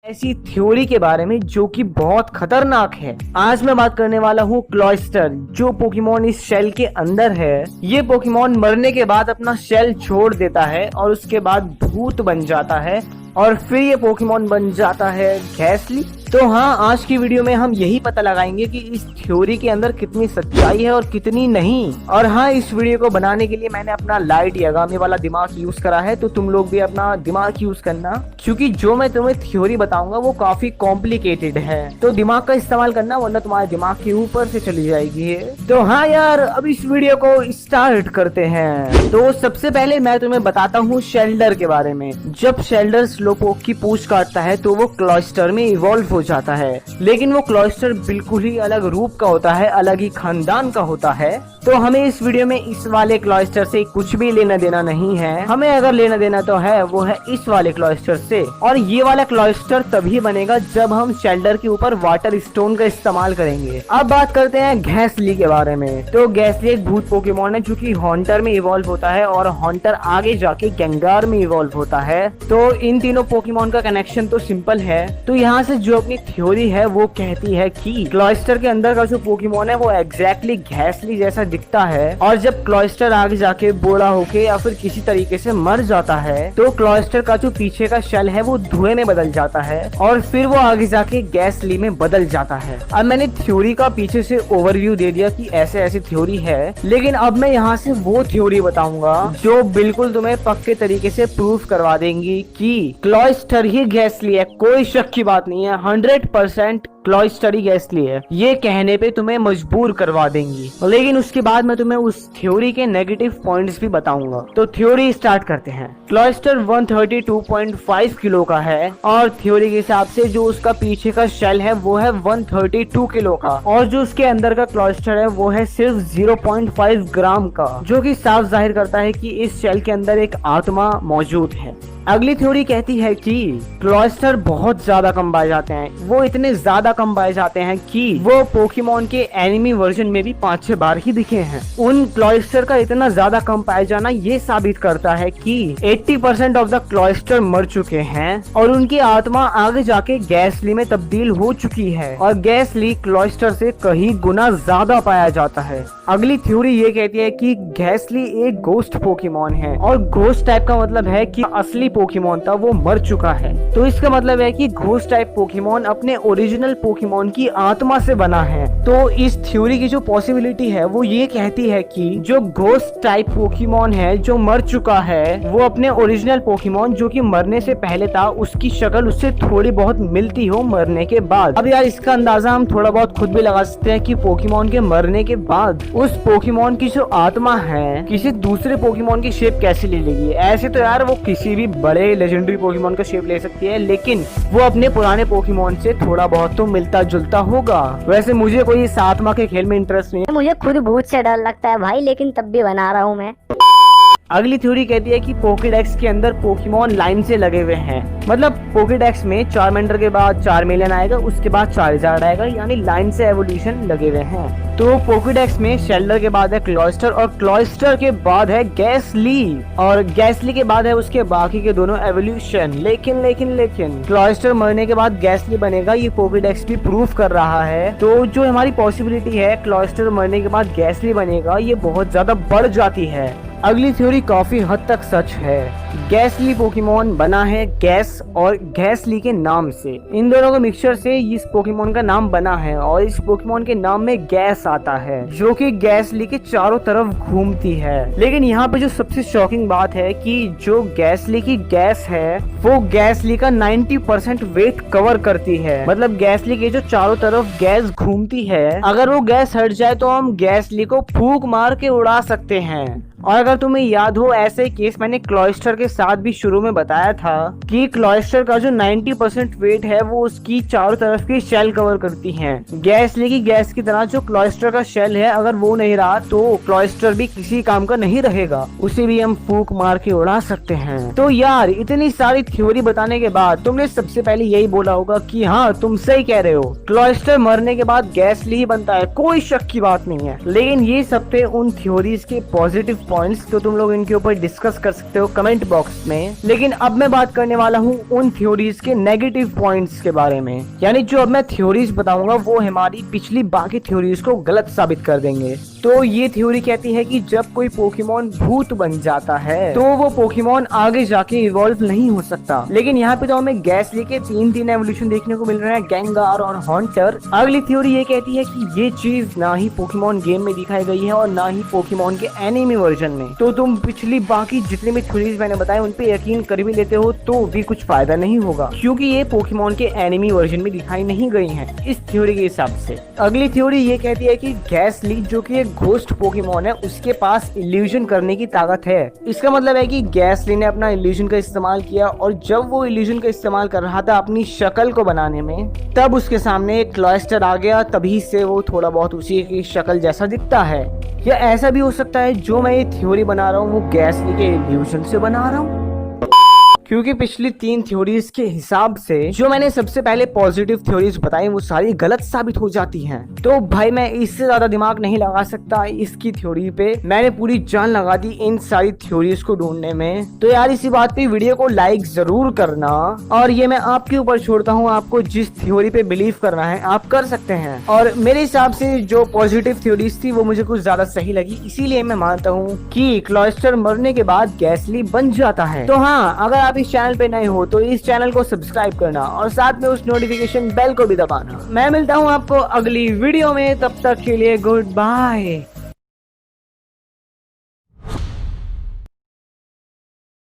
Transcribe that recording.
ऐसी थ्योरी के बारे में जो कि बहुत खतरनाक है। आज मैं बात करने वाला हूँ क्लॉइस्टर, जो पोकेमॉन इस शेल के अंदर है। ये पोकेमॉन मरने के बाद अपना शेल छोड़ देता है और उसके बाद भूत बन जाता है और फिर ये पोकेमॉन बन जाता है घैसली। तो हाँ, आज की वीडियो में हम यही पता लगाएंगे कि इस थ्योरी के अंदर कितनी सच्चाई है और कितनी नहीं। और हाँ, इस वीडियो को बनाने के लिए मैंने अपना लाइट यागामी वाला दिमाग यूज करा है, तो तुम लोग भी अपना दिमाग यूज करना, क्योंकि जो मैं तुम्हें थ्योरी बताऊंगा वो काफी कॉम्प्लिकेटेड है। तो दिमाग का इस्तेमाल करना, वरना तुम्हारे दिमाग के ऊपर से चली जाएगी। तो हाँ यार, अब इस वीडियो को स्टार्ट करते हैं। तो सबसे पहले मैं तुम्हें बताता हूँ शेल्डर के बारे में। जब शेल्डर स्लोपोक की पूंछ काटता है तो वो क्लॉइस्टर में इवॉल्व हो जाता है, लेकिन वो क्लॉइस्टर बिल्कुल ही अलग रूप का होता है, अलग ही खानदान का होता है। तो हमें इस वीडियो में इस वाले क्लॉइस्टर से कुछ भी लेना देना नहीं है। हमें अगर लेना देना तो है, वो है इस वाले क्लॉइस्टर से। और ये वाला क्लॉइस्टर तभी बनेगा जब हम शेल्डर के ऊपर वाटर स्टोन का इस्तेमाल करेंगे। अब बात करते हैं घैसली के बारे में। तो घैसली एक भूत पोकेमॉन है जो कि हॉन्टर में इवॉल्व होता है और हॉन्टर आगे जाके गेंगार में इवॉल्व होता है। तो इन तीनों पोकेमॉन का कनेक्शन तो सिंपल है। तो यहाँ से जो अपनी थ्योरी है वो कहती है कि क्लॉइस्टर के अंदर का जो पोकेमॉन है वो एग्जैक्टली घैसली जैसा दिखता है, और जब क्लॉइस्टर आगे जाके बूढ़ा होके या फिर किसी तरीके से मर जाता है तो क्लॉइस्टर का जो पीछे का शेल है वो धुएं में बदल जाता है और फिर वो आगे जाके घैसली में बदल जाता है। अब मैंने थ्योरी का पीछे से ओवरव्यू दे दिया कि ऐसे ऐसी थ्योरी है, लेकिन अब मैं यहाँ से वो थ्योरी बताऊंगा जो बिल्कुल तुम्हें पक्के तरीके से प्रूफ करवा देंगी कि क्लॉइस्टर ही घैसली है। कोई शक की बात नहीं है, 100% क्लॉइस्टर ही घैसली है। ये कहने पे तुम्हें मजबूर करवा देंगी, लेकिन उसके बाद मैं तुम्हें उस थ्योरी के नेगेटिव पॉइंट्स भी बताऊंगा। तो थ्योरी स्टार्ट करते हैं। क्लॉइस्टर 132.5 किलो का है और थ्योरी के हिसाब से जो उसका पीछे का शेल है वो है 132 किलो का, और जो उसके अंदर का क्लॉइस्टर है वो है सिर्फ 0.5 ग्राम का, जो कि साफ जाहिर करता है कि इस शेल के अंदर एक आत्मा मौजूद है। अगली थ्योरी कहती है कि क्लॉइस्टर बहुत ज्यादा कम पाए जाते हैं। वो इतने ज्यादा कम पाए जाते हैं कि वो पोकेमॉन के एनिमी वर्जन में भी 5-6 बार ही दिखे हैं। उन क्लॉइस्टर का इतना ज्यादा कम पाए जाना ये साबित करता है कि 80% ऑफ द क्लॉइस्टर मर चुके हैं और उनकी आत्मा आगे जाके घैसली में तब्दील हो चुकी है, और घैसली क्लॉइस्टर से कहीं गुना ज्यादा पाया जाता है। अगली थ्योरी ये कहती है कि घैसली एक घोस्ट पोकेमॉन है, और घोस्ट टाइप का मतलब है कि असली पोकेमॉन था वो मर चुका है। तो इसका मतलब है कि घोस्ट टाइप पोकेमॉन अपने ओरिजिनल पोकेमॉन की आत्मा से बना है। तो इस थ्योरी की जो पॉसिबिलिटी है वो ये कहती है कि जो घोस्ट टाइप पोकेमॉन है जो मर चुका है वो अपने ओरिजिनल पोकेमॉन जो कि मरने से पहले था उसकी शक्ल उससे थोड़ी बहुत मिलती हो मरने के बाद। अब यार, इसका अंदाजा हम थोड़ा बहुत खुद भी लगा सकते हैं कि पोकेमॉन के मरने के बाद उस पोकेमॉन की जो आत्मा है किसी दूसरे पोकेमॉन की शेप कैसे ले लेगी। ऐसे तो यार वो किसी भी बड़े लेजेंडरी पोकेमॉन का शेप ले सकती है, लेकिन वो अपने पुराने पोकेमॉन से थोड़ा बहुत तो मिलता जुलता होगा। वैसे मुझे कोई इस आत्मा के खेल में इंटरेस्ट नहीं है, मुझे खुद भूत से डर लगता है भाई, लेकिन तब भी बना रहा हूँ मैं। अगली थ्योरी कहती है कि पोकेडेक्स के अंदर पोकेमॉन लाइन से लगे हुए हैं। मतलब पोकेडेक्स में चारमेंडर के बाद चारमेलियन आएगा, उसके बाद चार्जार्ड आएगा, यानी लाइन से एवोल्यूशन लगे हुए हैं। तो पोकेडेक्स में शेल्डर के बाद है क्लॉइस्टर, और क्लॉइस्टर के बाद है घैसली, और घैसली के बाद है उसके बाकी के दोनों एवोल्यूशन। लेकिन क्लॉइस्टर मरने के बाद घैसली बनेगा, ये पोकेडेक्स भी प्रूफ कर रहा है। तो जो हमारी पॉसिबिलिटी है क्लॉइस्टर मरने के बाद घैसली बनेगा, ये बहुत ज्यादा बढ़ जाती है। अगली थ्योरी काफी हद तक सच है। घैसली पोकेमॉन बना है गैस और घैसली के नाम से। इन दोनों के मिक्सचर से इस पोकेमॉन का नाम बना है, और इस पोकेमॉन के नाम में गैस आता है जो कि घैसली के चारों तरफ घूमती है। लेकिन यहाँ पे जो सबसे शॉकिंग बात है कि जो घैसली की गैस है वो घैसली का 90% वेट कवर करती है। मतलब घैसली के जो चारों तरफ गैस घूमती है, अगर वो गैस हट जाए तो हम घैसली को फूंक मार के उड़ा सकते हैं। और अगर तुम्हें याद हो, ऐसे केस मैंने क्लॉइस्टर के साथ भी शुरू में बताया था कि क्लॉइस्टर का जो 90% वेट है वो उसकी चारों तरफ की शेल कवर करती है। घैसली की गैस की तरह जो क्लॉइस्टर का शेल है, अगर वो नहीं रहा तो क्लॉइस्टर भी किसी काम का नहीं रहेगा, उसे भी हम फूंक मार के उड़ा सकते हैं। तो यार, इतनी सारी थ्योरी बताने के बाद तुमने सबसे पहले यही बोला होगा कि हाँ, तुम सही कह रहे हो, क्लॉइस्टर मरने के बाद घैसली ही बनता है, कोई शक की बात नहीं है। लेकिन ये सब थे उन थ्योरीज के पॉजिटिव पॉइंट्स, तो तुम लोग इनके ऊपर डिस्कस कर सकते हो कमेंट बॉक्स में। लेकिन अब मैं बात करने वाला हूँ उन थ्योरीज के नेगेटिव पॉइंट्स के बारे में, यानी जो अब मैं थ्योरीज बताऊंगा वो हमारी पिछली बाकी थ्योरीज को गलत साबित कर देंगे। तो ये थ्योरी कहती है कि जब कोई पोकेमॉन भूत बन जाता है तो वो पोकेमॉन आगे जाके इवॉल्व नहीं हो सकता। लेकिन यहाँ पे तो हमें गैसली के तीन एवोल्यूशन देखने को मिल रहे हैं, गेंगार और हॉन्टर। अगली थ्योरी ये कहती है कि ये चीज ना ही पोकेमॉन गेम में दिखाई गई है और ना ही पोकेमॉन के एनिमे वर्जन में। तो तुम पिछली बाकी जितने भी थ्योरीज मैंने बताए उन पे यकीन कर भी लेते हो तो भी कुछ फायदा नहीं होगा, क्योंकि ये पोकेमॉन के एनिमे वर्जन में दिखाई नहीं गई है इस थ्योरी के हिसाब से। अगली थ्योरी ये कहती है कि गैसली जो कि घोस्ट पोकेमॉन है उसके पास इल्यूजन करने की ताकत है। इसका मतलब है कि गैसली ने अपना इल्यूजन का इस्तेमाल किया और जब वो इल्यूजन का इस्तेमाल कर रहा था अपनी शक्ल को बनाने में, तब उसके सामने एक क्लॉइस्टर आ गया, तभी से वो थोड़ा बहुत उसी की शक्ल जैसा दिखता है। या ऐसा भी हो सकता है जो मैं ये थ्योरी बना रहा हूँ वो गैसली के इल्यूजन से बना रहा हूँ, क्योंकि पिछली 3 थ्योरीज के हिसाब से जो मैंने सबसे पहले पॉजिटिव थ्योरीज बताई वो सारी गलत साबित हो जाती हैं। तो भाई मैं इससे ज्यादा दिमाग नहीं लगा सकता इसकी थ्योरी पे, मैंने पूरी जान लगा दी इन सारी थ्योरीज को ढूंढने में। तो यार इसी बात पे वीडियो को लाइक जरूर करना, और ये मैं आपके ऊपर छोड़ता हूँ, आपको जिस थ्योरी पे बिलीव करना है आप कर सकते हैं। और मेरे हिसाब से जो पॉजिटिव थ्योरीज थी वो मुझे कुछ ज्यादा सही लगी, इसीलिए मैं मानता हूँ कि क्लॉइस्टर मरने के बाद गैसली बन जाता है। तो हाँ, अगर आप इस चैनल पे नए हो तो इस चैनल को सब्सक्राइब करना और साथ में उस नोटिफिकेशन बेल को भी दबाना। मैं मिलता हूँ आपको अगली वीडियो में, तब तक के लिए गुड बाय।